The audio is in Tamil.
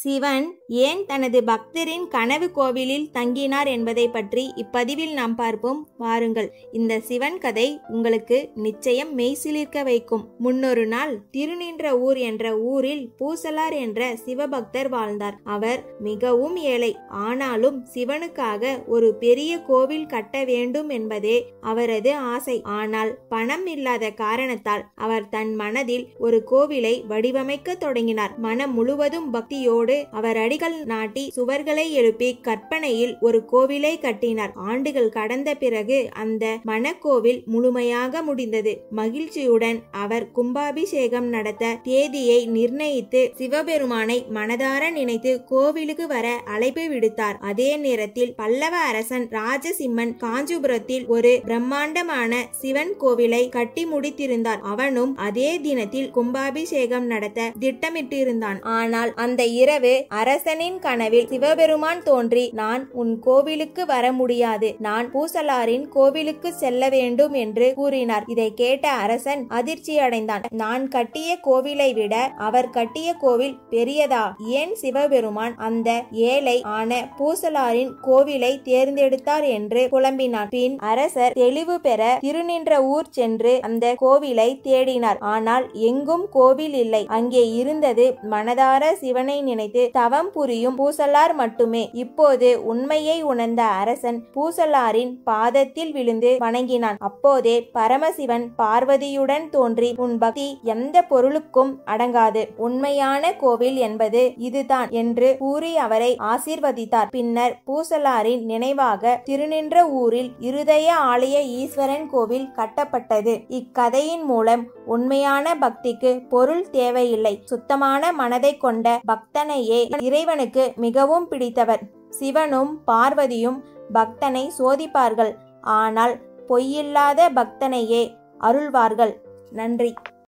சிவன் ஏன் தனது பக்தரின் கனவு கோவிலில் தங்கினார் என்பதை பற்றி இப்பதிவில் நாம் பார்ப்போம். வாருங்கள். இந்த சிவன் கதை உங்களுக்கு நிச்சயம் மெய்சிலிர்க்க வைக்கும். முன்னொரு நாள் திருநின்ற ஊர் என்ற ஊரில் பூசலார் என்ற சிவபக்தர் வாழ்ந்தார். அவர் மிகவும் ஏழை. ஆனாலும் சிவனுக்காக ஒரு பெரிய கோவில் கட்ட வேண்டும் என்பதே அவரது ஆசை. ஆனால் பணம் இல்லாத காரணத்தால் அவர் தன் மனதில் ஒரு கோவிலை வடிவமைக்க தொடங்கினார். மனம் முழுவதும் பக்தியோடு அவர் அடிகள் நாட்டி சுவர்களை எழுப்பி கற்பனையில் ஒரு கோவிலை கட்டினார். ஆண்டுகள் கடந்த பிறகு அந்த மணக்கோவில் முழுமையாக முடிந்தது. மகிழ்ச்சியுடன் அவர் கும்பாபிஷேகம் நடத்த தேதியை நிர்ணயித்து சிவபெருமானை மனதார நினைத்து கோவிலுக்கு வர அழைப்பு விடுத்தார். அதே நேரத்தில் பல்லவ அரசன் ராஜசிம்மன் காஞ்சிபுரத்தில் ஒரு பிரம்மாண்டமான சிவன் கோவிலை கட்டி முடித்திருந்தார். அவனும் அதே தினத்தில் கும்பாபிஷேகம் நடத்த திட்டமிட்டிருந்தான். ஆனால் அந்த இரவு அரசனின் கனவில் சிவபெருமான் தோன்றி, நான் உன் கோவிலுக்கு வர முடியாது, நான் பூசலாரின் கோவிலுக்கு செல்ல வேண்டும் என்று கூறினார். இதை கேட்ட அரசன் அதிர்ச்சி அடைந்தான். நான் கட்டிய கோவிலை விட அவர் கட்டிய கோவில் பெரியதா? ஏன் சிவபெருமான் அந்த ஏழை ஆன பூசலாரின் கோவிலை தேர்ந்தெடுத்தார் என்று புலம்பினார். பின் அரசர் தெளிவு பெற திருநின்ற ஊர் சென்று அந்த கோவிலை தேடினார். ஆனால் எங்கும் கோவில் இல்லை. அங்கே இருந்தது மனதார சிவனை நினைத்து தவம் புரியும் பூசலார் மட்டுமே. இப்போது உண்மையை உணர்ந்த அரசன் பூசலாரின் பாதத்தில் விழுந்து வணங்கினான். அப்போதே பரமசிவன் பார்வதியுடன் தோன்றி, உன் பக்தி எந்த பொருளுக்கும் அடங்காது, உண்மையான கோவில் என்பது இதுதான் என்று கூறி அவரை ஆசீர்வதித்தார். பின்னர் பூசலாரின் நினைவாக திருநின்ற ஊரில் இருதய ஆலய ஈஸ்வரன் கோவில் கட்டப்பட்டது. இக்கதையின் மூலம் உண்மையான பக்திக்கு பொருள் தேவையில்லை, சுத்தமான மனதை கொண்ட பக்தனையே இறைவனுக்கு மிகவும் பிடித்தவர். சிவனும் பார்வதியும் பக்தனை சோதிப்பார்கள், ஆனால் பொய்யில்லாத பக்தனையே அருள்வார்கள். நன்றி.